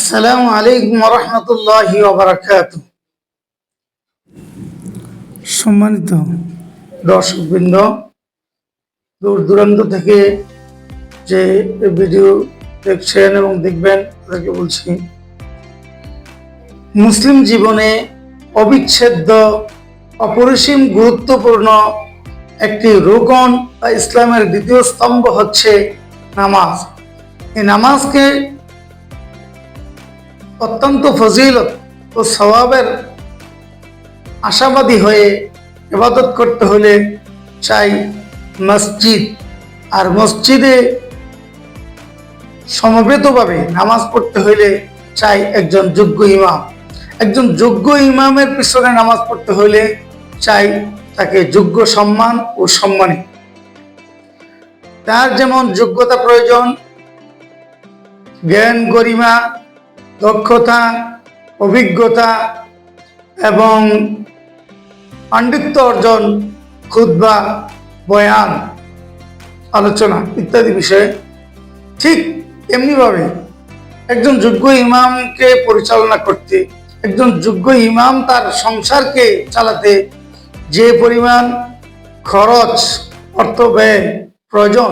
আসসালামু আলাইকুম রহমতুল্লাহি ওয়া বারাকাতুহু। সম্মানিত দর্শকবৃন্দ, দূর দূরান্ত থেকে যে ভিডিও দেখছেন এবং দেখবেন তাদেরকে বলছি, মুসলিম জীবনে অবিচ্ছেদ্য অপরিসীম গুরুত্বপূর্ণ একটি রোকন বা ইসলামের দ্বিতীয় স্তম্ভ হচ্ছে নামাজ। এই নামাজকে অত্যন্ত ফজিলত ও সওয়াবের আশাবাদী হয়ে ইবাদত করতে হলে চাই মসজিদ। আর মসজিদে সমবেতভাবে নামাজ পড়তে হলে চাই একজন যোগ্য ইমাম। একজন যোগ্য ইমামের পিছনে নামাজ পড়তে হলে চাই তাকে যোগ্য সম্মান ও সম্মানী। তার যেমন যোগ্যতা প্রয়োজন, জ্ঞান গরিমা, দক্ষতা, অভিজ্ঞতা এবং পাণ্ডিত্য অর্জন, খুতবা, বয়ান, আলোচনা ইত্যাদি বিষয়ে ঠিক এমনিভাবে একজন যোগ্য ইমামকে পরিচালনা করতে, একজন যোগ্য ইমাম তার সংসারকে চালাতে যে পরিমাণ খরচ অর্থ ব্যয় প্রয়োজন,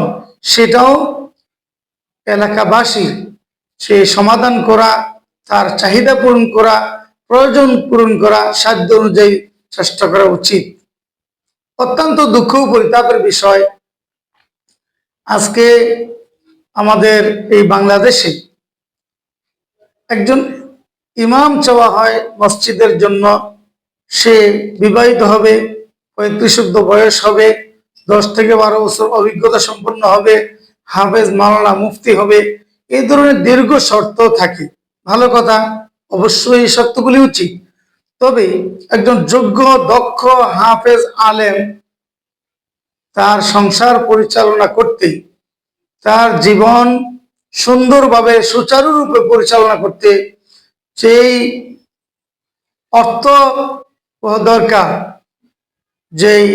সেটাও এলাকাবাসীর সে সমাধান করা, তার চাহিদা পূরণ করা, প্রয়োজন পূরণ করা, সাধ্য অনুযায়ী চেষ্টা করা উচিত। অত্যন্ত দুঃখ ও পরিতাপের বিষয়, আজকে আমাদের এই বাংলাদেশে একজন ইমাম চাওয়া হয় মসজিদের জন্য। সে বিবাহিত হবে, 35 বয়স হবে, 10 থেকে 12 বছর অভিজ্ঞতা সম্পন্ন হবে, হাফেজ, মাওলানা, মুফতি হবে। এই ধরনের দীর্ঘ শর্ত থাকে। ভালো কথা, অবশ্যই এই শর্তগুলি উচিত। তবে একজন যোগ্য দক্ষ হাফেজ আলেম তার সংসার পরিচালনা করতে, তার জীবন সুন্দরভাবে সুচারুরূপে পরিচালনা করতে যেই অর্থ দরকার, যেই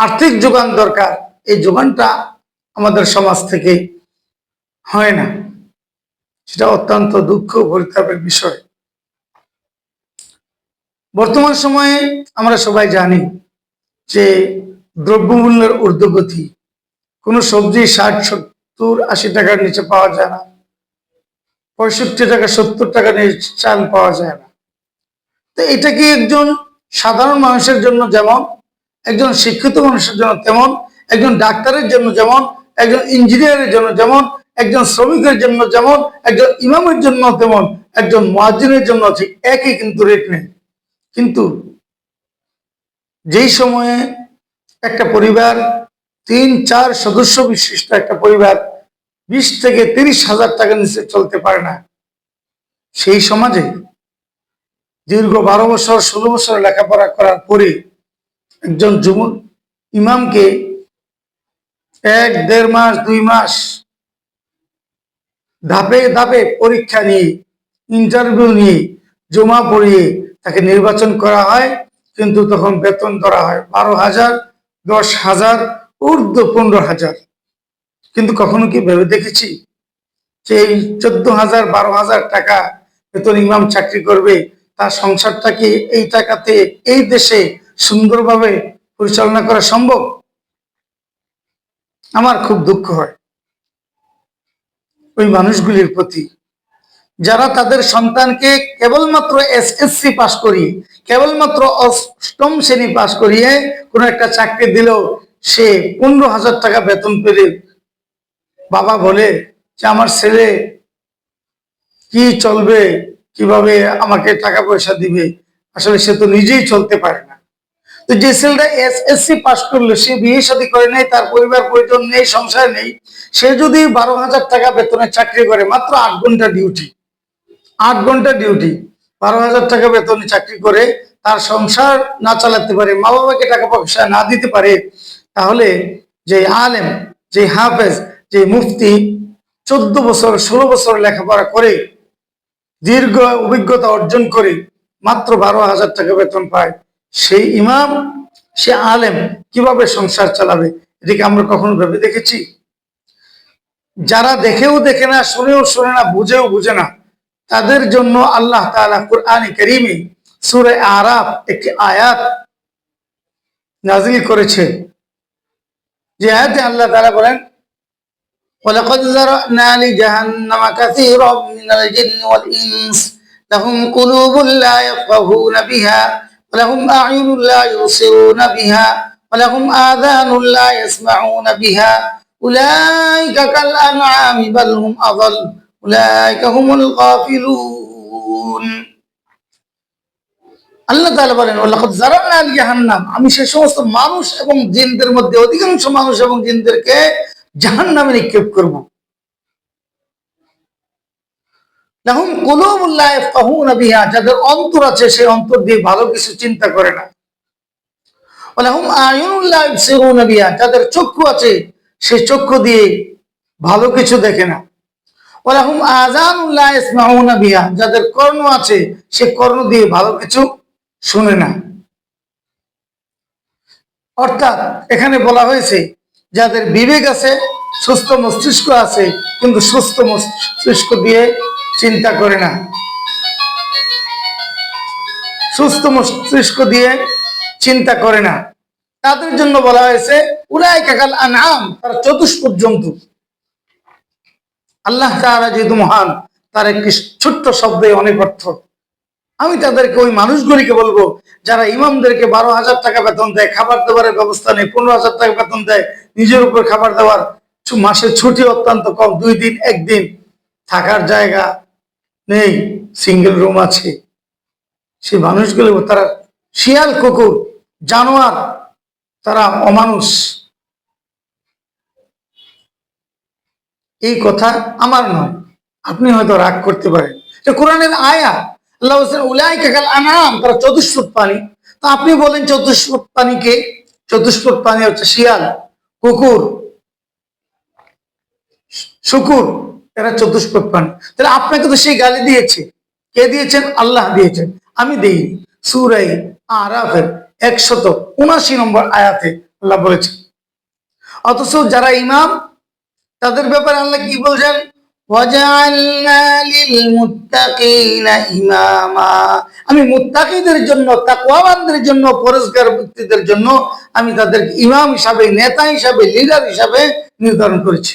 আর্থিক যোগান দরকার, এই যোগানটা আমাদের সমাজ থেকে হয় না। সেটা অত্যন্ত দুঃখ পরিতাপের বিষয়। বর্তমান সময়ে আমরা সবাই জানি যে দ্রব্যমূল্যের ঊর্ধ্বগতি। কোনো সবজি 60, 70, 80 টাকার নিচে পাওয়া যায় না। 65 টাকা, 70 টাকা নিয়ে চাল পাওয়া যায় না। তো এটা কি একজন সাধারণ মানুষের জন্য যেমন, একজন শিক্ষিত মানুষের জন্য তেমন, একজন ডাক্তারের জন্য যেমন, একজন ইঞ্জিনিয়ারের জন্য যেমন, একজন শ্রমিকের জন্য যেমন, একজন ইমামের জন্য তেমন, একজন মুয়াজ্জিনের জন্য ঠিক একই কিন্তু রেট নেই। কিন্তু যেই সময়ে একটা পরিবার 3-4 সদস্য বিশিষ্ট একটা পরিবার 20 থেকে 30 হাজার টাকার নিচে চলতে পারে না, সেই সমাজে দীর্ঘ 12 বছর 16 বছর লেখাপড়া করার পরে একজন যুবক ইমামকে 1-1.5 মাস 2 মাস ধাপে ধাপে পরীক্ষা নিয়ে, ইন্টারভিউ নিয়ে, জমা পড়িয়ে তাকে নির্বাচন করা হয়। কিন্তু তখন বেতন ধরা হয় 12,000, 10,000, ঊর্ধ্ব 15,000। কিন্তু কখনো কি ভেবে দেখেছি যে এই 14,000, 12,000 টাকা বেতন ইমাম চাকরি করবে, তার সংসারটা কি এই টাকাতে এই দেশে সুন্দরভাবে পরিচালনা করা সম্ভব? আমার খুব দুঃখ হয় ওই মানুষগুলির প্রতি, যারা তাদের সন্তানকে কেবলমাত্র এসএসসি পাস করিয়ে, কেবলমাত্র 8ম শ্রেণী পাস করিয়ে কোনো একটা চাকরি দিলেও সে 15,000 টাকা বেতন পেলে বাবা বলে যে আমার ছেলে কি চলবে, কিভাবে আমাকে টাকা পয়সা দিবে। আসলে সে তো নিজেই চলতে পারে না। তো যে ছেলেটা এসএসসি পাস করলো, সে বিয়ে শাদী করে নেই, তার পরিবার পরিজন নেই, সংসার নেই, সে যদি 12,000 টাকা বেতনে চাকরি করে, মাত্র 8 ঘন্টা ডিউটি, 8 ঘন্টা ডিউটি, 12,000 টাকা বেতনে চাকরি করে তার সংসার না চালাতে পারে, মা বাবাকে টাকা পয়সা না দিতে পারে, তাহলে যে আলেম, যে হাফেজ, যে মুফতি 14 বছর 16 বছর লেখাপড়া করে দীর্ঘ অভিজ্ঞতা অর্জন করে মাত্র 12,000 টাকা বেতন পায়, সেই ইমাম, সে আলেম কিভাবে সংসার চালাবে? এদিকে আমরা কখনো ভেবে দেখেছি? যারা দেখেও দেখে না, শুনেও শোনে না, বুঝেও বুঝে না, তাদের জন্য আল্লাহ তাআলা কুরআনে কারীমে সূরা আরাফ একটি আয়াত নাযিল করেছে, যে আয়াতে আল্লাহ তাআলা বলেন, ওয়ালাকাদ যারানা লিজাহান্নামা কাসীরাম মিনাল জিন্নি ওয়াল ইনস লাহুম কুলুবুন লা ইয়াফকাহুনা বিহা ওয়া লাহুম আ'য়ুনুন লা ইউবসিরুনা বিহা ওয়া লাহুম আযানুন লা ইয়াসমাউনা বিহা উলাইকা কাল আনআমি বাল হুম আযাল উলাইকা হুমুল গাফিলুন। আল্লাহ তাআলা বলেন, ওয়ালাকাদ যারানা লিজাহান্নাম, আমি সেই সমস্ত মানুষ এবং জিনদের মধ্যে অধিকাংশ মানুষ এবং জিনদেরকে জাহান্নামে নিক্ষেপ করব। লাহুম কুলুবুন লা ইয়াফকাহুনা বিহা, যাদের অন্তর আছে সেই অন্তর দিয়ে ভালো কিছু চিন্তা করে না। ওয়া লাহুম আ'য়ুনুন লা ইউবসিরুনা বিহা, যাদের চক্ষু আছে সেই চক্ষু দিয়ে ভালো কিছু দেখে না। ওয়া লাহুম আযানুন লা ইয়াসমাউনা বিহা, যাদের কর্ণ আছে সেই কর্ণ দিয়ে ভালো কিছু শুনে না। অর্থাৎ এখানে বলা হয়েছে যাদের বিবেক আছে, সুস্থ মস্তিষ্ক আছে, কিন্তু সুস্থ মস্তিষ্ক দিয়ে চিন্তা করে না, সুস্থ মস্তিষ্ক দিয়ে চিন্তা করে না, তাদের জন্য বলা হয়েছে উলাইকা কাল আনআম, তারা চতুষ্পদ জন্তু। আল্লাহ তাআলা যেহেতু মহান, তার একটি ছোট্ট শব্দে অনেক অর্থ। আমি তাদেরকে, ওই মানুষগুলিকে বলবো যারা ইমামদেরকে 12,000 টাকা বেতন দেয়, খাবার দাবারের ব্যবস্থা নেই, 15,000 টাকা বেতন দেয়, নিজের উপর খাবার দাবার, মাসের ছুটি অত্যন্ত কম, 2 দিন 1 দিন, থাকার জায়গা নেই, সিঙ্গেল রুম আছে, সেই মানুষগুলো তারা শিয়াল কুকুর জানোয়ার, তারা অমানুষ। এই কথা আমার নয়, আপনি হয়তো রাগ করতে পারেন, এটা কোরআনের আয়াত। আল্লাহ বলেন উলাইকা কাল আনআম, তারা চতুষ্পদ প্রাণী। তো আপনি বলেন চতুষ্পদ প্রাণীকে? চতুষ্পদ প্রাণী হচ্ছে শিয়াল, কুকুর, শুকুর, এরা চতুষ্পদ প্রাণী। তাহলে আপনাকে তো সেই গালি দিয়েছে, কে দিয়েছেন? আল্লাহ দিয়েছেন, আমি দেইনি। সূরা আরাফের 179 নম্বর আয়াতে আল্লাহ বলেছেন। অথচ যারা ইমাম, তাদের ব্যাপারে আল্লাহ কি বলছেন? ওয়াজআলনা লিল মুত্তাকিনা ইমামা, আমি মুত্তাকিদের জন্য, তাকওয়াবানদের জন্য, পরহেজগার ব্যক্তিদের জন্য আমি তাদেরকে ইমাম হিসাবে, নেতা হিসাবে, লিডার হিসাবে নির্ধারণ করেছি।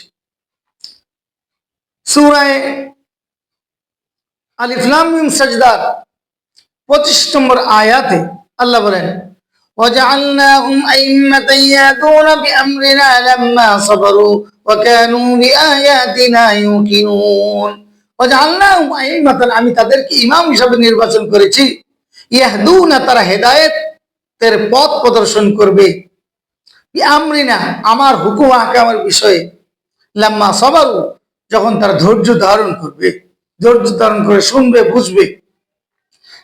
সূরা আলিফ লাম মিম সাজদা 25 নম্বর আয়াতে আল্লাহ বলেন, وجعلناهم أئمة يهدون بأمرنا لما صبروا وكانوا بآياتنا يوقنون। وجعلناهم أئمة, আমি তাদেরকে ইমাম হিসেবে নির্বাচন করেছি, ইয়াহদুনা, তারা হেদায়েতের পথ প্রদর্শন করবে, বিআমরিনা, আমার হুকুম আহকামের বিষয়ে, লাম্মা সাবারু, যখন তারা ধৈর্য ধারণ করবে, ধৈর্য ধারণ করে শুনবে, বুঝবে,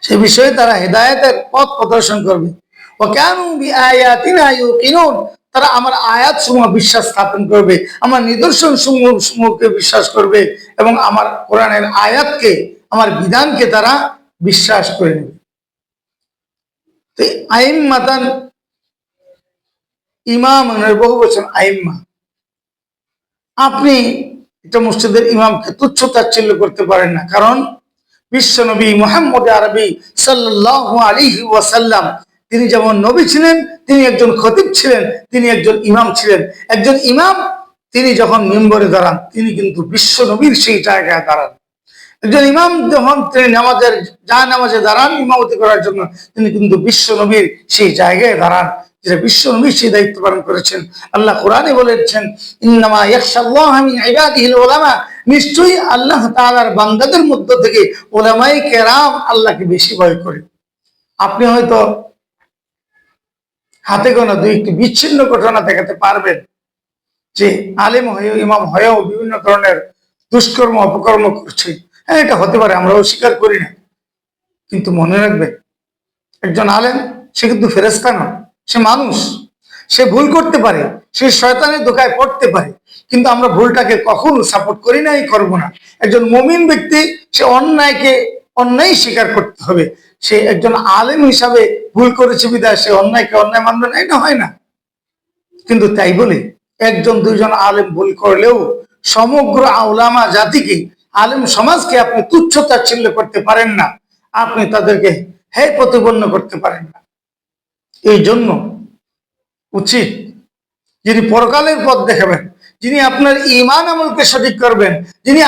সে বিষয়ে তারা হেদায়েতের পথ প্রদর্শন করবে। ওয়াকানু বিআয়াতিনা ইউকিনুন, তারা আমার আয়াত সমূহ বিশ্বাস স্থাপন করবে, আমার নিদর্শন সমূহকে বিশ্বাস করবে, এবং আমার কোরআনের আয়াতকে, আমার বিধানকে তারা বিশ্বাস করে নেবে। তো আইম্মাতান, ইমাম বহু বচন আইম্মা। আপনি একটা মসজিদের ইমামকে তুচ্ছ তাচ্ছিল্য করতে পারেন না, কারণ বিশ্বনবী মুহাম্মদ আরবি সাল্লাল্লাহু আলাইহি ওয়াসাল্লাম, তিনি যেমন নবী ছিলেন, তিনি একজন খতিব ছিলেন, তিনি একজন ইমাম ছিলেন। একজন ইমাম, তিনি যখন মিম্বরে দাঁড়ান, তিনি কিন্তু বিশ্ব নবীর সেই জায়গায় দাঁড়ান। একজন ইমাম যখন তিনি নামাজে দাঁড়ান ইমামতি করার জন্য, তিনি কিন্তু বিশ্ব নবীর সেই জায়গায় দাঁড়ান, যেটা বিশ্ব নবী সেই দায়িত্ব পালন করেছেন। আল্লাহ কোরআনে বলেছেন, ইন্নামা ইয়াখশাল্লাহা মিন ইবাদিহিল উলামা, নিশ্চয়ই আল্লাহ তাআলার বান্দাদের মধ্য থেকে উলামায়ে কেরাম আল্লাহকে বেশি ভয় করে। আপনি হয়তো হাতে গোনা 2-1টি বিচ্ছিন্ন ঘটনা দেখাতে পারবেন যে আলেম হয়েও, ইমাম হয়েও বিভিন্ন ধরনের দুষ্কর্ম অপকর্ম করছে। হ্যাঁ, এটা হতে পারে, আমরা অস্বীকার করি না, কিন্তু মনে রাখবেন, একজন আলেম সে কিন্তু ফেরেশতা নয়, সে মানুষ, সে ভুল করতে পারে, সে শয়তানের ধোঁকায় পড়তে পারে, কিন্তু আমরা ভুলটাকে কখনো সাপোর্ট করি নাই, করব না। একজন মুমিন ব্যক্তি, সে অন্যায়কে অন্যায় স্বীকার করতে হবে। সে একজন আলেম হিসাবে ভুল করেছে বিধায় সে অন্যায়কে অন্যায় মানবে না, এটা হয় না। কিন্তু তাই বলে 1-2 জন আলেম ভুল করলেও সমগ্র উলামা জাতিকে আলেম সমাজকে আপনি তুচ্ছ তাচ্ছিল্য করতে পারেন না, আপনি তাদেরকে হে প্রতিপন্ন করতে পারেন না। এই জন্য উচিত যিনি পরকালের পথ দেখাবেন, যিনি আপনার ঈমান আমলকে সঠিক করবেন, যিনি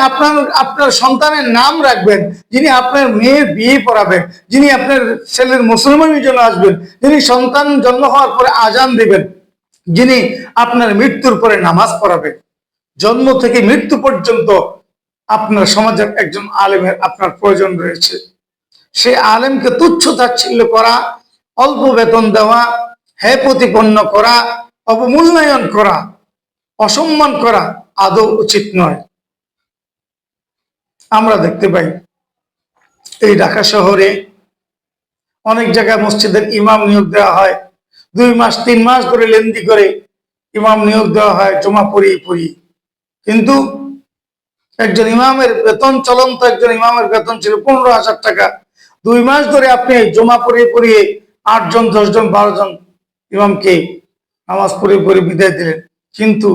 আপনার সন্তানের নাম রাখবেন, যিনি আপনার মেয়ের বিয়ে পড়াবেন, যিনি আপনার ছেলের মুসলমানের জন্য আসবেন, যিনি সন্তান জন্ম হওয়ার পরে আজান দিবেন, যিনি আপনার মৃত্যুর পরে নামাজ পড়াবেন, জন্ম থেকে মৃত্যু পর্যন্ত আপনার সমাজের একজন আলেমের আপনার প্রয়োজন রয়েছে। সে আলেমকে তুচ্ছ তাচ্ছিল্য করা, অল্প বেতন দেওয়া, হে প্রতিপন্ন করা, অবমূল্যায়ন করা, অসম্মান করা আদৌ উচিত নয়। আমরা দেখতে পাই এই ঢাকা শহরে অনেক জায়গায় মসজিদের ইমাম নিয়োগ দেওয়া হয়, 2 মাস 3 মাস ধরে লেনদি করে ইমাম নিয়োগ দেওয়া হয় জমা পড়িয়ে। কিন্তু একজন ইমামের বেতন, চলন্ত একজন ইমামের বেতন ছিল 15,000 টাকা। 2 মাস ধরে আপনি জমা পড়িয়ে 8 জন 10 জন 12 জন ইমামকে নামাজ পড়িয়ে বিদায় দিলেন, কিন্তু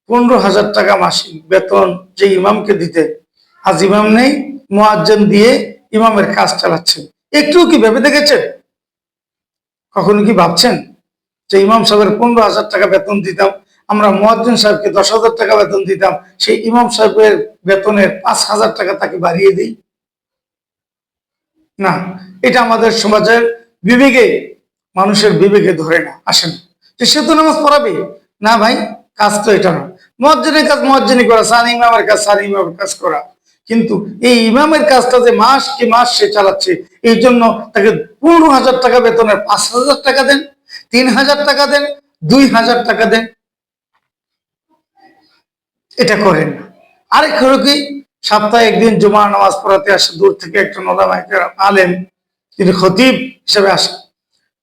15,000 টাকা মাসিক বেতন যে ইমামকে দিতে, আজ ইমাম নেই, মুয়াজ্জিন দিয়ে ইমামের কাজ চালাচ্ছেন। একটু কি ভেবে দেখেছেন? কখনো কি ভাবছেন যে ইমাম সাহেবের 15,000 টাকা বেতন দিতাম, আমরা মুয়াজ্জিন সাহেবকে 10,000 টাকা বেতন দিতাম, সেই ইমাম সাহেবের বেতনের 5,000 টাকা তাকে বাড়িয়ে দিই? না, এটা আমাদের সমাজের বিবেকে, মানুষের বিবেকে ধরে না, আসেন যে সে তো নামাজ পড়াবে না। ভাই, কাজ তো এটা না। মুয়াজ্জিনের কাজ মুয়াজ্জিনি করা, সানি ইমামের কাজ সানি ইমামের কাজ করা। কিন্তু এই ইমামের কাজটা যে মাস কি মাস সে চালাচ্ছে, এই জন্য তাকে 15,000 টাকা বেতনের 5,000 টাকা দেন, 3,000 টাকা দেন, 2,000 টাকা দেন, এটা করেন না। আরেক হলো কি, সপ্তাহে একদিন জুমার নামাজ পড়াতে আসে দূর থেকে একজন ওলামায়ে কেরাম আলেম, তিনি খতিব হিসেবে আসেন,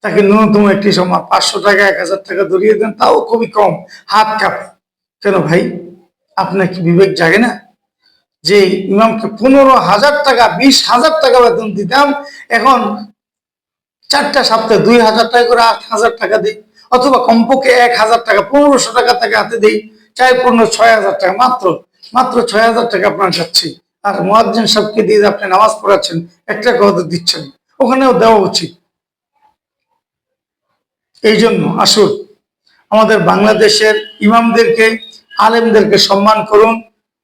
তাকে ন্যূনতম একটি সময় 500 টাকা 1,000 টাকা ধরিয়ে দেন, তাও খুবই কম, হাত কাঁপে। কেন ভাই, আপনার কি বিবেক জাগে না যে ইমামকে 15,000 টাকা 20,000 টাকা বেতন দিতাম, এখন 4টা সপ্তাহে 2,000 টাকা করে 8,000 টাকা দিই, অথবা কমপক্ষে 1,000 টাকা 1,500 টাকা তাকে হাতে দিই, 6,000 টাকা, মাত্র 6,000 টাকা আপনার যাচ্ছে। আর মুয়াজ্জিন সাহেবকে দিয়ে আপনি নামাজ পড়াচ্ছেন, 1 টাকা হয়তো দিচ্ছেন, ওখানেও দেওয়া উচিত। এই জন্য আসুন আমাদের বাংলাদেশের ইমামদেরকে, আলেমদেরকে সম্মান করুন,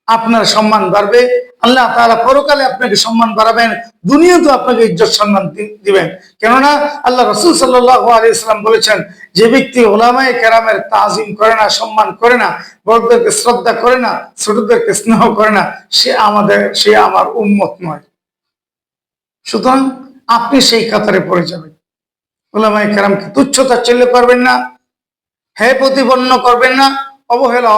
আপনার সম্মান বাড়বে, আল্লাহ তাআলা পরকালে আপনাকে সম্মান বাড়াবেন, দুনিয়াতেও আপনাকে ইজ্জত সম্মান দিবেন। কেননা আল্লাহ রাসূল সাল্লাল্লাহু আলাইহি ওয়াসাল্লাম বলেছেন, যে ব্যক্তি উলামায়ে কেরামের তাজিম করে না, সম্মান করে না, বড়দেরকে শ্রদ্ধা করে না, ছোটদেরকে স্নেহ করে না, সে আমার উম্মত নয়। সুতরাং আপনি সেই কাতারে পড়ে যাবেন। উলামায়ে কেরামকে তুচ্ছ তাচ্ছিল্য করবেন না, হে প্রতিপন্ন করবেন না, অবহেলা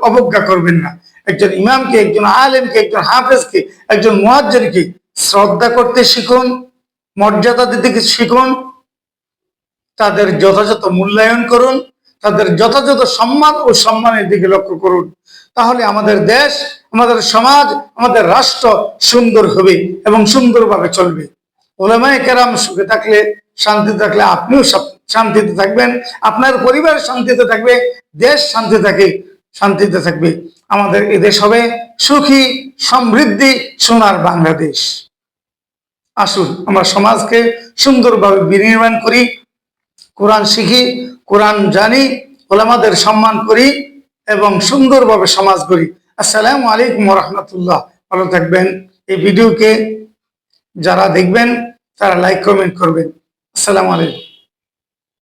অবজ্ঞা করবেন না। একজন ইমামকে, একজন আলেমকে, একজন হাফেজকে, একজন মুয়াজ্জিনকে শ্রদ্ধা করতে শিখুন, মর্যাদা দিতে শিখুন, তাদের যথাযথ মূল্যায়ন করুন, তাদের যথাযথ সম্মান ও সম্মানের দিকে লক্ষ্য করুন। তাহলে আমাদের দেশ, আমাদের সমাজ, আমাদের রাষ্ট্র সুন্দর হবে এবং সুন্দরভাবে চলবে। উলামায়ে কেরাম সুখে থাকলে, শান্তিতে থাকলে আপনিও শান্তিতে থাকবেন, আপনার পরিবার শান্তিতে থাকবে, দেশ শান্তিতে থাকবে। আমাদের এদেশ হবে সুখী, সমৃদ্ধি, সোনার বাংলাদেশ। আসুন আমরা সমাজকে সুন্দরভাবে বিনির্মাণ করি, কোরআন শিখি, কোরআন জানি, ওলামাদের সম্মান করি এবং সুন্দরভাবে সমাজ গড়ি। আসসালামু আলাইকুম ওয়া রাহমাতুল্লাহ। ভালো থাকবেন। এই ভিডিওকে যারা দেখবেন তারা লাইক কমেন্ট করবেন। আসসালামু আলাইকুম।